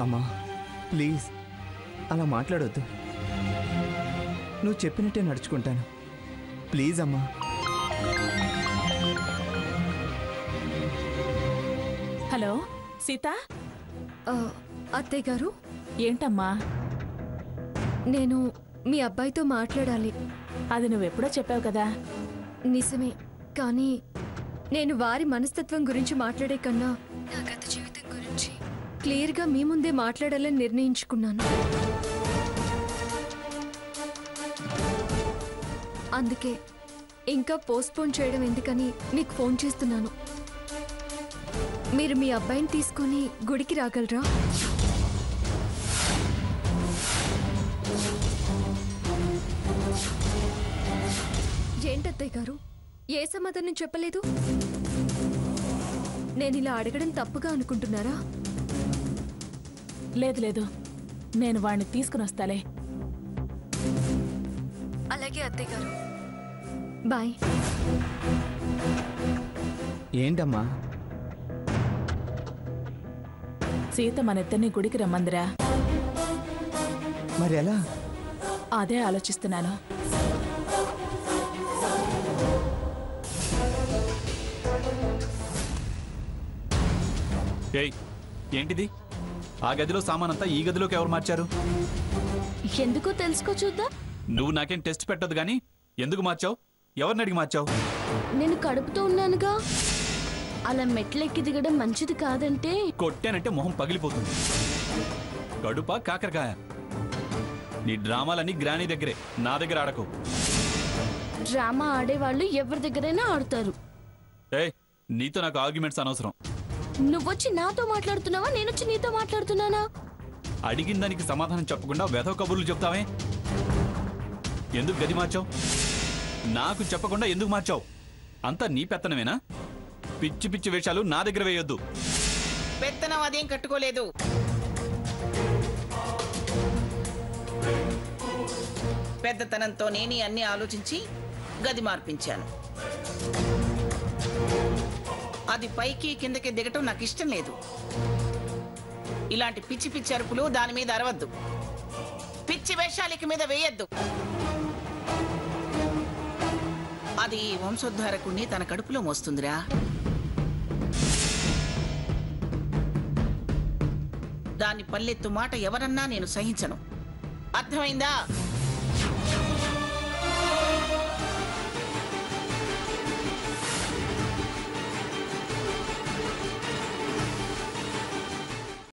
అమ్మా ప్లీజ్ అలా మాట్లాడొద్దు. నువ్వు చెప్పినట్టే నడుచుకుంటాను. ప్లీజ్ అమ్మా. హలో సీత. అత్తయ్య గారు. ఏంటమ్మా? నేను మీ అబ్బాయితో మాట్లాడాలి. అది నువ్వెప్పుడో చెప్పావు కదా. నిజమే, కానీ నేను వారి మనస్తత్వం గురించి మాట్లాడే కన్నా నా గత జీవితం గురించి క్లియర్గా మీ ముందే మాట్లాడాలని నిర్ణయించుకున్నాను. అందుకే ఇంకా పోస్ట్పోన్ చేయడం ఎందుకని మీకు ఫోన్ చేస్తున్నాను. మీరు మీ అబ్బాయిని తీసుకొని గుడికి రాగలరా? ఏంటత్తయ్య గారు, ఏ సమాధానం చెప్పలేదు? నేను ఇలా అడగడం తప్పుగా అనుకుంటున్నారా? లేదు లేదు, నేను వాడిని తీసుకుని వస్తాలే. అలాగే అత్తయ్య గారు, బాయ్. ఏంటమ్మా? సీత మనిద్దరిని గుడికి రమ్మందిరా. మరి ఎలా? అదే ఆలోచిస్తున్నాను. ఏంటిది? ఆ గదిలో సామానంతా ఈ గదిలోకి ఎవరు మార్చారు? ఎందుకో తెలుసుకో చూద్దాం. నువ్వు నాకేం టెస్ట్ పెట్టదు గానీ ఎందుకు మార్చావు? ఎవరిని అడిగి మార్చావు? నేను కడుపుతో ఉన్నానుగా. అలా మెట్లెక్కి దిగడం మంచిది కాదంటే. కొట్టానంటే మొహం పగిలిపోతుంది. కడుపా కాకరకాయ? నీ డ్రామాలన్నీ గ్రానీ దగ్గరే, నా దగ్గర ఆడకు. డ్రామా ఆడేవాళ్ళు ఎవరి దగ్గరైనా ఆడతారు. నీతో నాకు ఆర్గ్యుమెంట్స్ అనవసరం. నువ్వొచ్చి నాతో మాట్లాడుతున్నావా, నేనొచ్చి నీతో మాట్లాడుతున్నానా? అడిగిన దానికి సమాధానం చెప్పకుండా వెధవ కబుర్లు చెప్తావే. ఎందుకు గది మార్చావు? నాకు చెప్పకుండా ఎందుకు మార్చావు? అంతా నీ పెత్తనమేనా? పిచ్చి పిచ్చి వేషాలు నా దగ్గర వేయొద్దు. పెత్తనం అదేం కట్టుకోలేదు. పెద్దతనంతో నేనే అన్ని ఆలోచించి గది మార్పించాను. అది పైకి కిందకి దిగటం నాకు ఇష్టం లేదు. ఇలాంటి పిచ్చి పిచ్చి అరుపులు దాని మీద అరవద్దు. పిచ్చి వేషాలిక మీద వేయద్దు. అది వంశోద్ధారకుణ్ణి తన కడుపులో మోస్తుందిరా. దాని పల్లెత్తు మాట ఎవరన్నా నేను సహించను. అర్థమైందా?